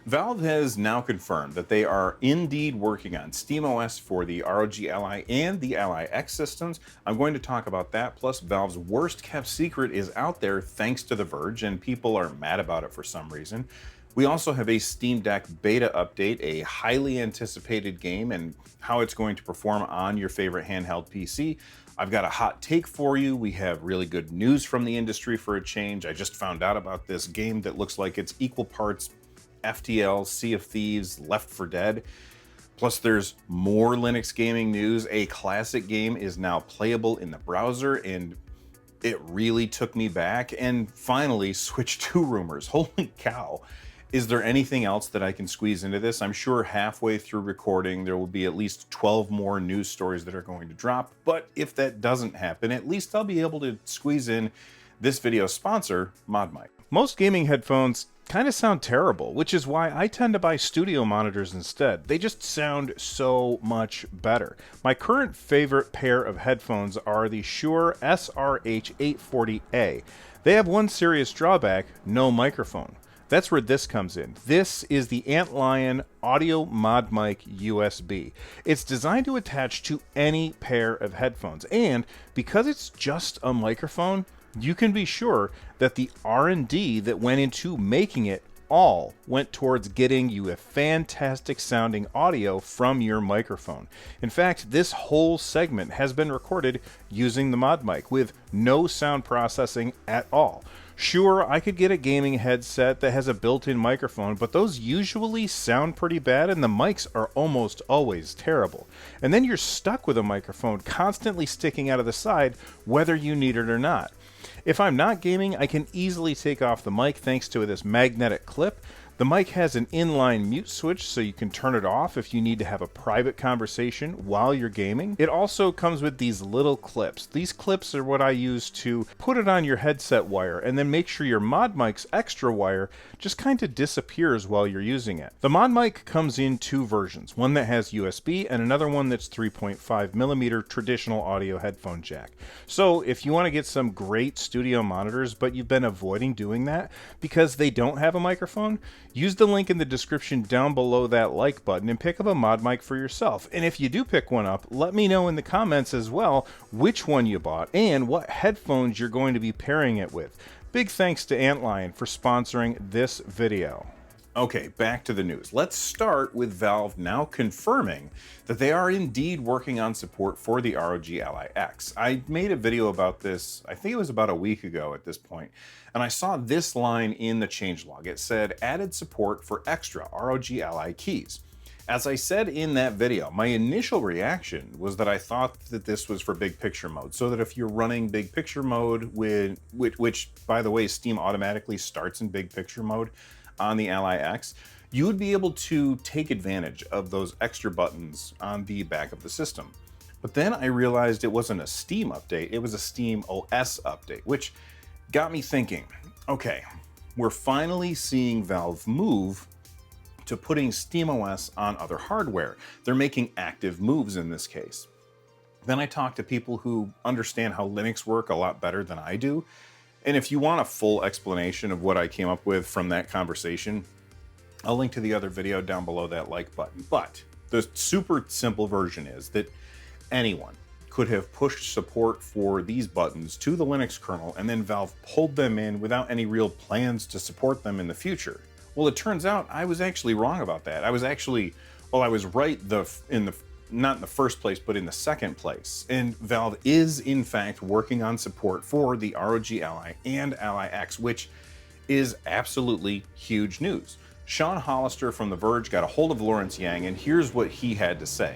Valve has now confirmed that they are indeed working on SteamOS for the ROG Ally and the Ally X systems. I'm going to talk about that, plus Valve's worst kept secret is out there thanks to The Verge, and people are mad about it for some reason. We also have a Steam Deck beta update, a highly anticipated game, and how it's going to perform on your favorite handheld PC. I've got a hot take for you. We have really good news from the industry for a change. I just found out about this game that looks like it's equal parts FTL, Sea of Thieves, Left 4 Dead. Plus there's more Linux gaming news. A classic game is now playable in the browser, and it really took me back. And finally, Switch 2 rumors. Holy cow. Is there anything else that I can squeeze into this? I'm sure halfway through recording, there will be at least 12 more news stories that are going to drop. But if that doesn't happen, at least I'll be able to squeeze in this video's sponsor, MODMIC. Most gaming headphones kind of sound terrible, which is why I tend to buy studio monitors instead. They just sound so much better. My current favorite pair of headphones are the Shure SRH840A. They have one serious drawback: no microphone. That's where this comes in. This is the Antlion Audio MODMIC USB. It's designed to attach to any pair of headphones, and because it's just a microphone, you can be sure that the R&D that went into making it all went towards getting you a fantastic sounding audio from your microphone. In fact, this whole segment has been recorded using the MODMIC with no sound processing at all. Sure, I could get a gaming headset that has a built-in microphone, but those usually sound pretty bad and the mics are almost always terrible. And then you're stuck with a microphone constantly sticking out of the side, whether you need it or not. If I'm not gaming, I can easily take off the mic thanks to this magnetic clip. The mic has an inline mute switch, so you can turn it off if you need to have a private conversation while you're gaming. It also comes with these little clips. These clips are what I use to put it on your headset wire and then make sure your MODMIC's extra wire just kind of disappears while you're using it. The MODMIC comes in two versions, one that has USB and another one that's 3.5mm traditional audio headphone jack. So if you want to get some great studio monitors, but you've been avoiding doing that because they don't have a microphone, use the link in the description down below that like button and pick up a MODMIC for yourself. And if you do pick one up, let me know in the comments as well which one you bought and what headphones you're going to be pairing it with. Big thanks to Antlion for sponsoring this video. Okay, back to the news. Let's start with Valve now confirming that they are indeed working on support for the ROG Ally X. I made a video about this, I think it was about a week ago at this point, and I saw this line in the changelog. It said, added support for extra ROG Ally keys. As I said in that video, my initial reaction was that I thought that this was for big picture mode, so that if you're running big picture mode, which by the way, Steam automatically starts in big picture mode on the Ally X, you would be able to take advantage of those extra buttons on the back of the system. But then I realized it wasn't a Steam update, it was a SteamOS update, which got me thinking, okay, we're finally seeing Valve move to putting SteamOS on other hardware. They're making active moves in this case. Then I talked to people who understand how Linux work a lot better than I do. And if you want a full explanation of what I came up with from that conversation, I'll link to the other video down below that like button. But the super simple version is that anyone could have pushed support for these buttons to the Linux kernel, and then Valve pulled them in without any real plans to support them in the future. Well, it turns out I was actually wrong about that. I was right not in the first place, but in the second place. And Valve is, in fact, working on support for the ROG Ally and Ally X, which is absolutely huge news. Sean Hollister from The Verge got a hold of Lawrence Yang, and here's what he had to say.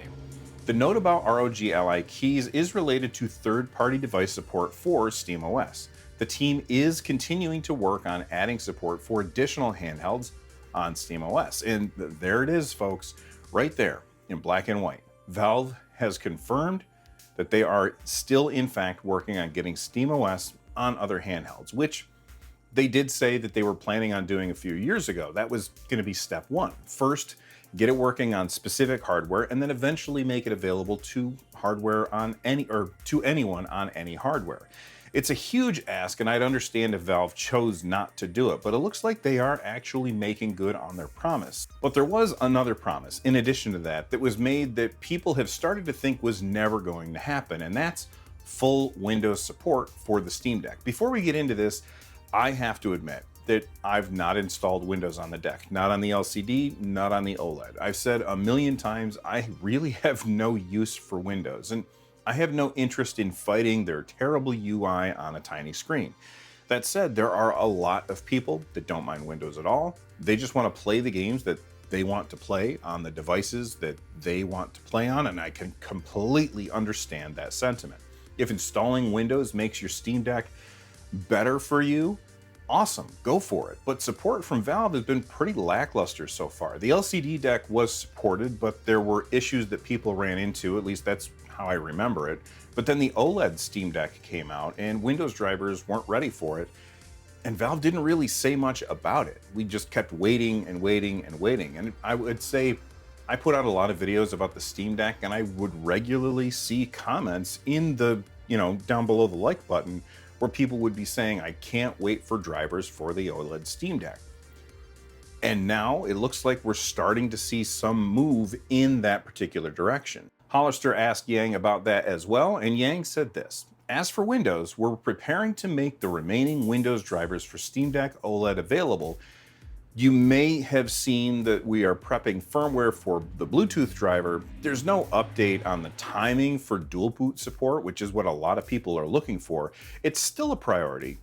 The note about ROG Ally keys is related to third-party device support for SteamOS. The team is continuing to work on adding support for additional handhelds on SteamOS. And there it is, folks, right there in black and white. Valve has confirmed that they are still, in fact, working on getting SteamOS on other handhelds, which they did say that they were planning on doing a few years ago. That was going to be step one. First, get it working on specific hardware, and then eventually make it available to hardware on to anyone on any hardware. It's a huge ask, and I'd understand if Valve chose not to do it, but it looks like they are actually making good on their promise. But there was another promise, in addition to that, that was made that people have started to think was never going to happen, and that's full Windows support for the Steam Deck. Before we get into this, I have to admit that I've not installed Windows on the deck, not on the LCD, not on the OLED. I've said a million times, I really have no use for Windows, and I have no interest in fighting their terrible UI on a tiny screen. That said, there are a lot of people that don't mind Windows at all. They just want to play the games that they want to play on the devices that they want to play on, and I can completely understand that sentiment. If installing Windows makes your Steam Deck better for you, awesome, go for it. But support from Valve has been pretty lackluster so far. The LCD deck was supported, but there were issues that people ran into, at least that's how I remember it. But then the OLED Steam Deck came out and Windows drivers weren't ready for it. And Valve didn't really say much about it. We just kept waiting and waiting and waiting. And I would say I put out a lot of videos about the Steam Deck, and I would regularly see comments in the, down below the like button where people would be saying, I can't wait for drivers for the OLED Steam Deck. And now it looks like we're starting to see some move in that particular direction. Hollister asked Yang about that as well, and Yang said this: as for Windows, we're preparing to make the remaining Windows drivers for Steam Deck OLED available. You may have seen that we are prepping firmware for the Bluetooth driver. There's no update on the timing for dual boot support, which is what a lot of people are looking for. It's still a priority,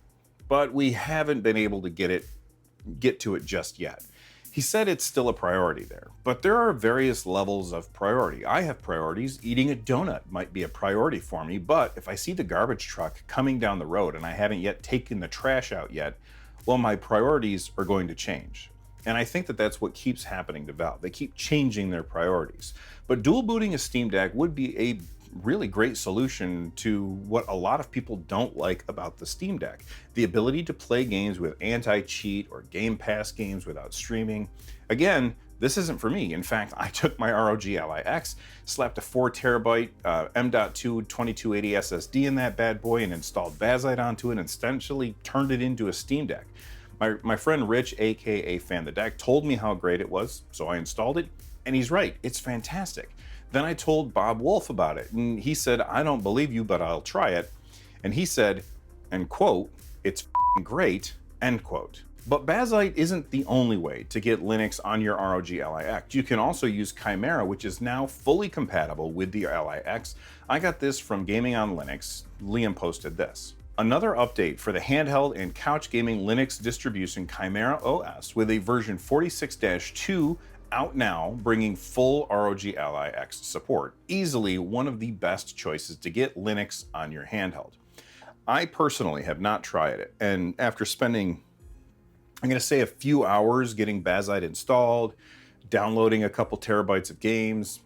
but we haven't been able to get to it just yet. He said it's still a priority there, but there are various levels of priority. I have priorities. Eating a donut might be a priority for me, but if I see the garbage truck coming down the road and I haven't yet taken the trash out yet, well, my priorities are going to change. And I think that that's what keeps happening to Valve. They keep changing their priorities. But dual booting a Steam Deck would be a really great solution to what a lot of people don't like about the Steam Deck. The ability to play games with anti-cheat or Game Pass games without streaming. Again, this isn't for me. In fact, I took my ROG Ally X, slapped a 4TB M.2 2280 SSD in that bad boy and installed Bazzite onto it and essentially turned it into a Steam Deck. My friend Rich, aka Fan the Deck, told me how great it was, so I installed it, and he's right, it's fantastic. Then I told Bob Wolf about it, and he said, I don't believe you, but I'll try it. And he said, and quote, it's great, end quote. But Bazzite isn't the only way to get Linux on your ROG Ally X. You can also use Chimera, which is now fully compatible with the Ally X. I got this from Gaming on Linux. Liam posted this. Another update for the handheld and couch gaming Linux distribution Chimera OS with a version 46-2 out now, bringing full ROG Ally X support. Easily one of the best choices to get Linux on your handheld. I personally have not tried it, and after spending, I'm going to say, a few hours getting Bazzite installed, downloading a couple terabytes of games,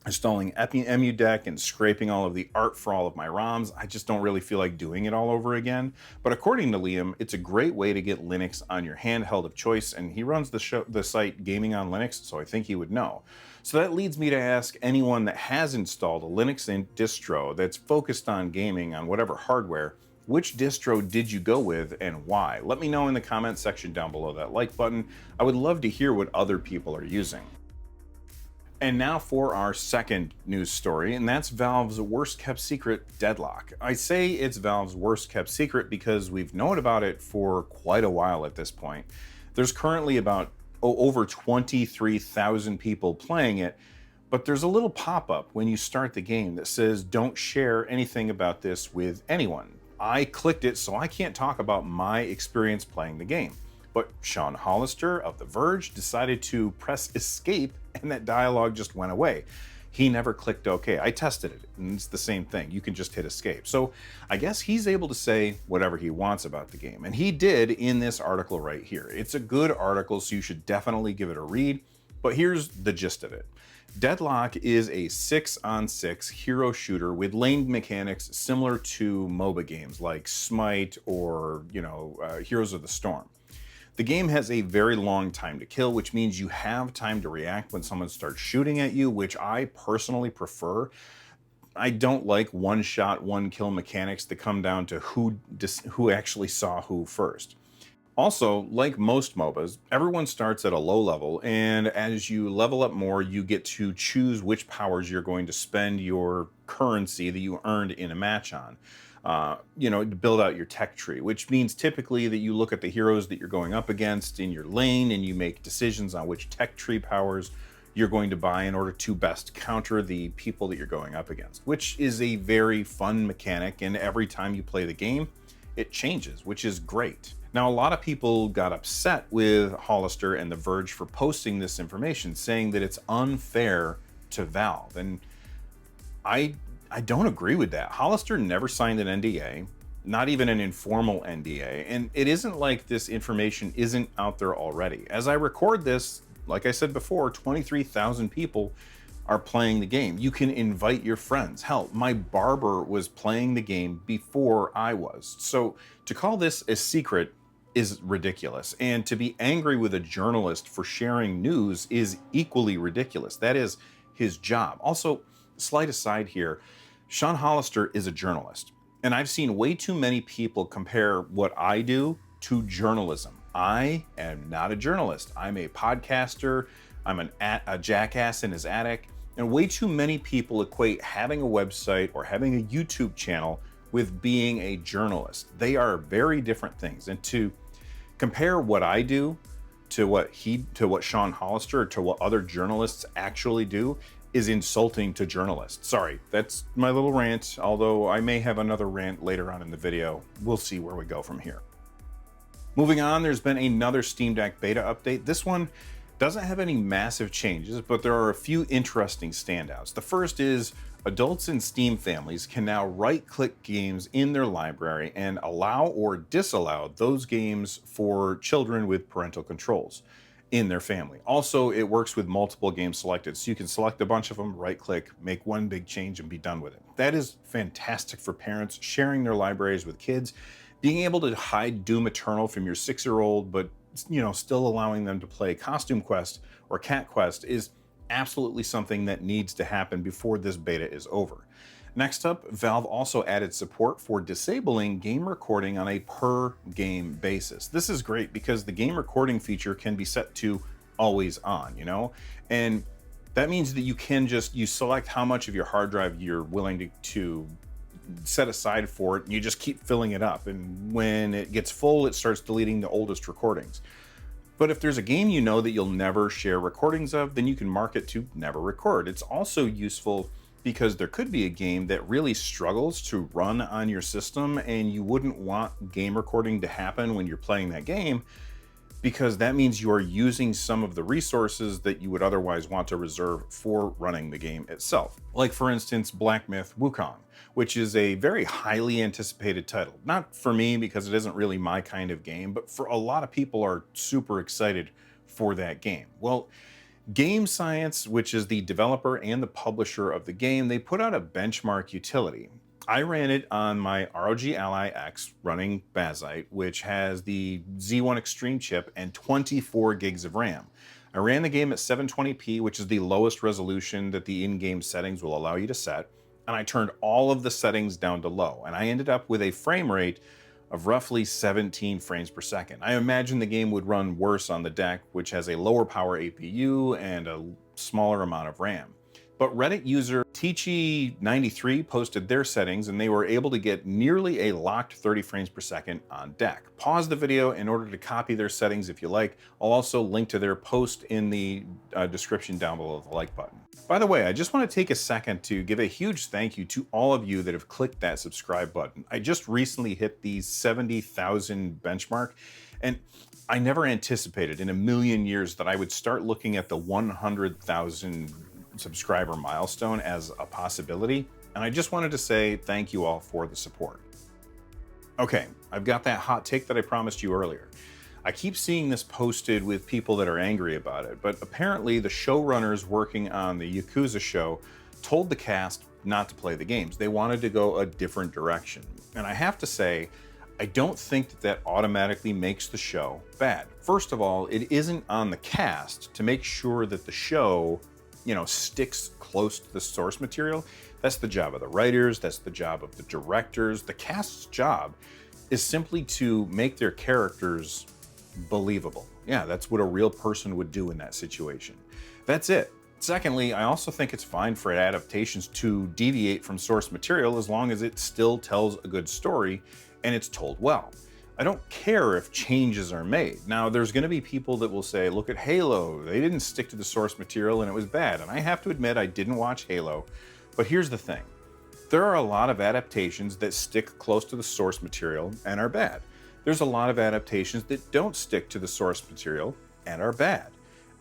installing EmuDeck and scraping all of the art for all of my ROMs, I just don't really feel like doing it all over again. But according to Liam, it's a great way to get Linux on your handheld of choice, and he runs the site Gaming on Linux, so I think he would know. So that leads me to ask anyone that has installed a Linux distro that's focused on gaming on whatever hardware, which distro did you go with and why? Let me know in the comment section down below that like button. I would love to hear what other people are using. And now for our second news story, and that's Valve's worst kept secret, DeadLock. I say it's Valve's worst kept secret because we've known about it for quite a while at this point. There's currently about over 23,000 people playing it, but there's a little pop-up when you start the game that says don't share anything about this with anyone. I clicked it, so I can't talk about my experience playing the game. But Sean Hollister of The Verge decided to press escape and that dialogue just went away. He never clicked OK. I tested it, and it's the same thing. You can just hit escape. So I guess he's able to say whatever he wants about the game. And he did in this article right here. It's a good article, so you should definitely give it a read. But here's the gist of it. DeadLock is a 6-on-6 hero shooter with lane mechanics similar to MOBA games like Smite or, Heroes of the Storm. The game has a very long time to kill, which means you have time to react when someone starts shooting at you, which I personally prefer. I don't like one-shot, one-kill mechanics that come down to who actually saw who first. Also, like most MOBAs, everyone starts at a low level, and as you level up more, you get to choose which powers you're going to spend your currency that you earned in a match on. To build out your tech tree, which means typically that you look at the heroes that you're going up against in your lane and you make decisions on which tech tree powers you're going to buy in order to best counter the people that you're going up against, which is a very fun mechanic, and every time you play the game, it changes, which is great. Now, a lot of people got upset with Hollister and The Verge for posting this information, saying that it's unfair to Valve. And I don't agree with that. Hollister never signed an NDA, not even an informal NDA, and it isn't like this information isn't out there already. As I record this, like I said before, 23,000 people are playing the game. You can invite your friends. Hell, my barber was playing the game before I was. So to call this a secret is ridiculous. And to be angry with a journalist for sharing news is equally ridiculous. That is his job. Also, slight aside here, Sean Hollister is a journalist. And I've seen way too many people compare what I do to journalism. I am not a journalist. I'm a podcaster. I'm a jackass in his attic. And way too many people equate having a website or having a YouTube channel with being a journalist. They are very different things. And to compare what I do to what Sean Hollister or to what other journalists actually do is insulting to journalists. Sorry, that's my little rant, although I may have another rant later on in the video. We'll see where we go from here. Moving on, there's been another Steam Deck beta update. This one doesn't have any massive changes, but there are a few interesting standouts. The first is adults in Steam families can now right-click games in their library and allow or disallow those games for children with parental controls in their family. Also, it works with multiple games selected, so you can select a bunch of them, right-click, make one big change, and be done with it. That is fantastic for parents sharing their libraries with kids, being able to hide Doom Eternal from your 6-year-old, but still allowing them to play Costume Quest or Cat Quest is absolutely something that needs to happen before this beta is over. Next up, Valve also added support for disabling game recording on a per game basis. This is great because the game recording feature can be set to always on, and that means that you select how much of your hard drive you're willing to set aside for it, and you just keep filling it up. And when it gets full, it starts deleting the oldest recordings. But if there's a game that you'll never share recordings of, then you can mark it to never record. It's also useful because there could be a game that really struggles to run on your system, and you wouldn't want game recording to happen when you're playing that game, because that means you are using some of the resources that you would otherwise want to reserve for running the game itself. Like, for instance, Black Myth Wukong, which is a very highly anticipated title. Not for me, because it isn't really my kind of game, but for a lot of people are super excited for that game. Well, Game Science, which is the developer and the publisher of the game, they put out a benchmark utility. I ran it on my ROG Ally X running Bazite, which has the Z1 Extreme chip and 24 gigs of RAM. I ran the game at 720p, which is the lowest resolution that the in-game settings will allow you to set, and I turned all of the settings down to low, and I ended up with a frame rate of roughly 17 frames per second. I imagine the game would run worse on the deck, which has a lower power APU and a smaller amount of RAM. But Reddit user Teachy93 posted their settings, and they were able to get nearly a locked 30 frames per second on deck. Pause the video in order to copy their settings if you like. I'll also link to their post in the description down below the like button. By the way, I just want to take a second to give a huge thank you to all of you that have clicked that subscribe button. I just recently hit the 70,000 benchmark, and I never anticipated in a million years that I would start looking at the 100,000 subscriber milestone as a possibility, and I just wanted to say thank you all for the support. Okay, I've got that hot take that I promised you earlier. I keep seeing this posted with people that are angry about it, but apparently the showrunners working on the Yakuza Show told the cast not to play the games. They wanted to go a different direction. And I have to say, I don't think that automatically makes the show bad. First of all, it isn't on the cast to make sure that the show sticks close to the source material. That's the job of the writers, that's the job of the directors. The cast's job is simply to make their characters believable. Yeah, that's what a real person would do in that situation. That's it. Secondly, I also think it's fine for adaptations to deviate from source material as long as it still tells a good story and it's told well. I don't care if changes are made. Now, there's going to be people that will say, look at Halo, they didn't stick to the source material and it was bad. And I have to admit, I didn't watch Halo. But here's the thing. There are a lot of adaptations that stick close to the source material and are bad. There's a lot of adaptations that don't stick to the source material and are bad.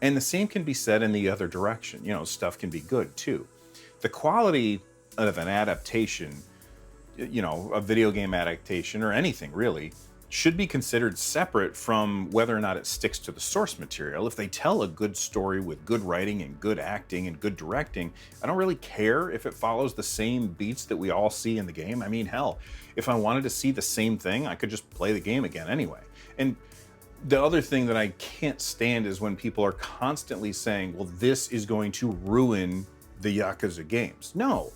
And the same can be said in the other direction. You know, stuff can be good too. The quality of an adaptation, you know, a video game adaptation or anything really, should be considered separate from whether or not it sticks to the source material. If they tell a good story with good writing and good acting and good directing, I don't really care if it follows the same beats that we all see in the game. I mean, hell, if I wanted to see the same thing, I could just play the game again anyway. And the other thing that I can't stand is when people are constantly saying, well, this is going to ruin the Yakuza games. No.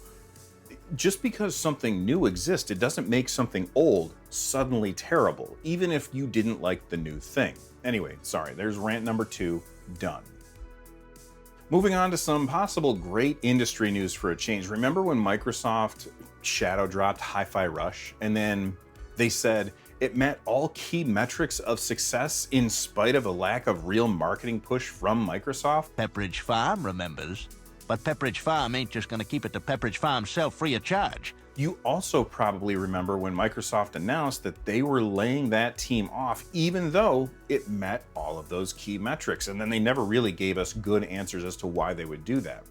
Just because something new exists, it doesn't make something old suddenly terrible, even if you didn't like the new thing. Anyway, sorry, there's rant number 2, done. Moving on to some possible great industry news for a change. Remember when Microsoft shadow dropped Hi-Fi Rush, and then they said it met all key metrics of success in spite of a lack of real marketing push from Microsoft? Pepperidge Farm remembers. But Pepperidge Farm ain't just gonna keep it to Pepperidge Farm self free of charge. You also probably remember when Microsoft announced that they were laying that team off, even though it met all of those key metrics. And then they never really gave us good answers as to why they would do that.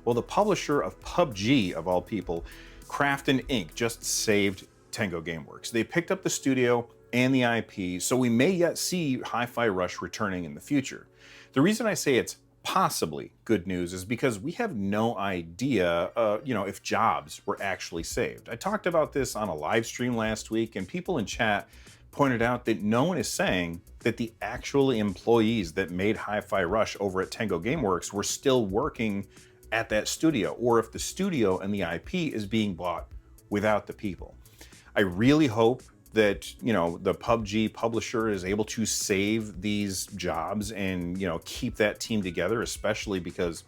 Well, the publisher of PUBG, of all people, Krafton Inc, just saved Tango Gameworks. They picked up the studio and the IP, so we may yet see Hi-Fi Rush returning in the future. The reason I say it's possibly good news is because we have no idea, if jobs were actually saved. I talked about this on a live stream last week, and people in chat pointed out that no one is saying that the actual employees that made Hi-Fi Rush over at Tango Gameworks were still working at that studio, or if the studio and the IP is being bought without the people. I really hope that, the PUBG publisher is able to save these jobs and, keep that team together, especially because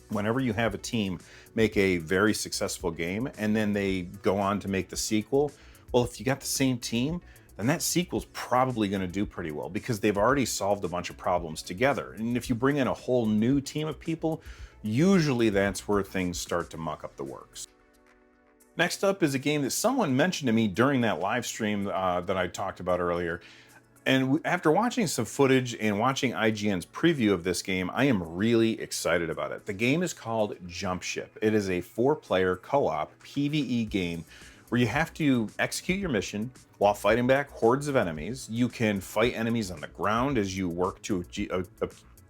whenever you have a team make a very successful game and then they go on to make the sequel, well, if you got the same team, then that sequel's probably going to do pretty well because they've already solved a bunch of problems together. And if you bring in a whole new team of people, usually that's where things start to muck up the works. Next up is a game that someone mentioned to me during that live stream that I talked about earlier. And after watching some footage and watching IGN's preview of this game, I am really excited about it. The game is called Jump Ship. It is a 4-player co-op PvE game where you have to execute your mission while fighting back hordes of enemies. You can fight enemies on the ground as you work to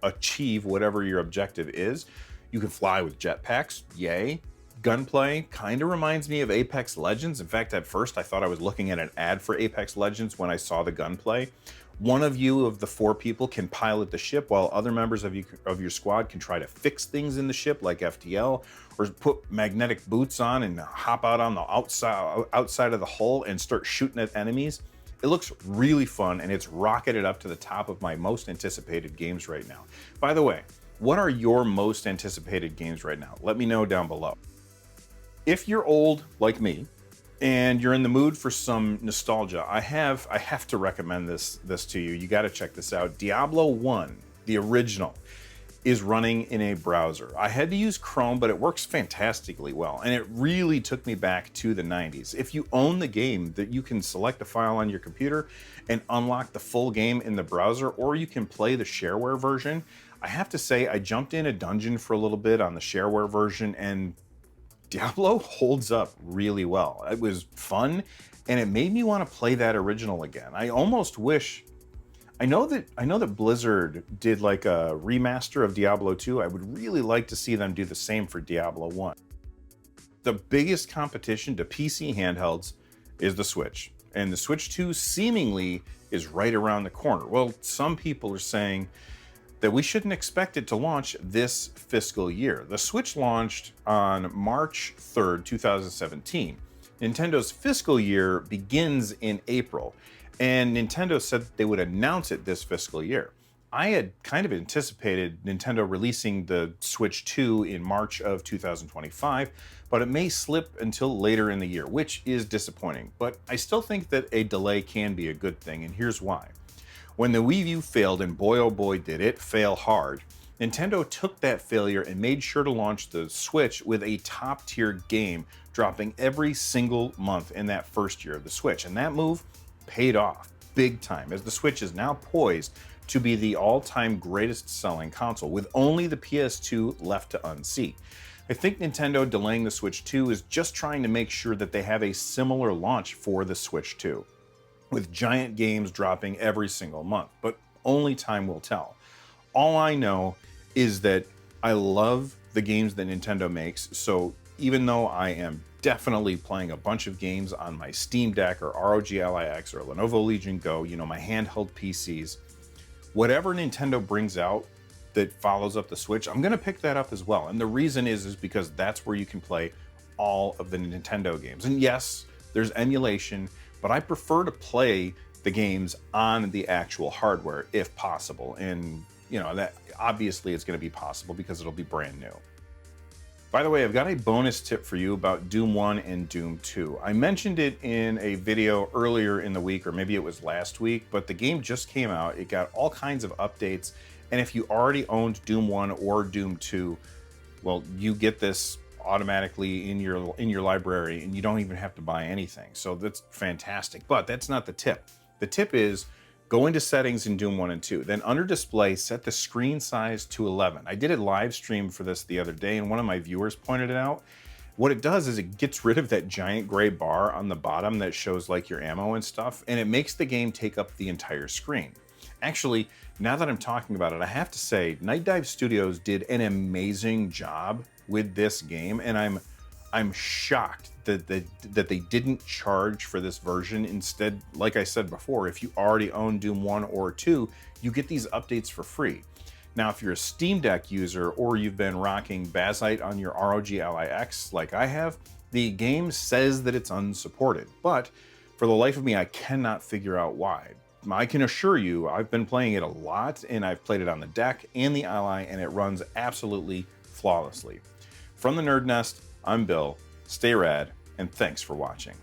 achieve whatever your objective is. You can fly with jetpacks, yay. Gunplay kind of reminds me of Apex Legends. In fact, at first I thought I was looking at an ad for Apex Legends when I saw the gunplay. One of you of the 4 people can pilot the ship while other members of your squad can try to fix things in the ship like FTL, or put magnetic boots on and hop out on the outside of the hull and start shooting at enemies. It looks really fun, and it's rocketed up to the top of my most anticipated games right now. By the way, what are your most anticipated games right now? Let me know down below. If you're old like me and you're in the mood for some nostalgia, I have to recommend this to you. You got to check this out. Diablo 1, the original, is running in a browser. I had to use Chrome, but it works fantastically well, and it really took me back to the 90s. If you own the game, that you can select a file on your computer and unlock the full game in the browser, or you can play the shareware version. I have to say, I jumped in a dungeon for a little bit on the shareware version, and Diablo holds up really well. It was fun, and it made me want to play that original again. I almost wish, I know that Blizzard did like a remaster of Diablo 2. I would really like to see them do the same for Diablo 1. The biggest competition to PC handhelds is the Switch, and the Switch 2 seemingly is right around the corner. Well, some people are saying that we shouldn't expect it to launch this fiscal year. The Switch launched on March 3rd, 2017. Nintendo's fiscal year begins in April, and Nintendo said they would announce it this fiscal year. I had kind of anticipated Nintendo releasing the Switch 2 in March of 2025, but it may slip until later in the year, which is disappointing. But I still think that a delay can be a good thing, and here's why. When the Wii U failed, and boy oh boy did it fail hard, Nintendo took that failure and made sure to launch the Switch with a top-tier game, dropping every single month in that first year of the Switch. And that move paid off big time, as the Switch is now poised to be the all-time greatest selling console, with only the PS2 left to unseat. I think Nintendo delaying the Switch 2 is just trying to make sure that they have a similar launch for the Switch 2, with giant games dropping every single month, but only time will tell. All I know is that I love the games that Nintendo makes, so even though I am definitely playing a bunch of games on my Steam Deck or ROG Ally X or Lenovo Legion Go, my handheld PCs, whatever Nintendo brings out that follows up the Switch, I'm going to pick that up as well. And the reason is because that's where you can play all of the Nintendo games. And yes, there's emulation, but I prefer to play the games on the actual hardware if possible. And, that obviously it's going to be possible because it'll be brand new. By the way, I've got a bonus tip for you about Doom 1 and Doom 2. I mentioned it in a video earlier in the week, or maybe it was last week, but the game just came out. It got all kinds of updates, and if you already owned Doom 1 or Doom 2, well, you get this automatically in your library, and you don't even have to buy anything. So that's fantastic, but that's not the tip. The tip is go into settings in Doom 1 and 2. Then under display, set the screen size to 11. I did a live stream for this the other day, and one of my viewers pointed it out. What it does is it gets rid of that giant gray bar on the bottom that shows like your ammo and stuff, and it makes the game take up the entire screen. Actually, now that I'm talking about it, I have to say, Night Dive Studios did an amazing job with this game, and I'm shocked that they didn't charge for this version. Instead, like I said before, if you already own Doom 1 or 2, you get these updates for free. Now, if you're a Steam Deck user or you've been rocking Bazite on your ROG Ally X like I have, the game says that it's unsupported, but for the life of me, I cannot figure out why. I can assure you, I've been playing it a lot, and I've played it on the deck and the Ally, and it runs absolutely flawlessly. From the Nerd Nest, I'm Bill. Stay rad, and thanks for watching.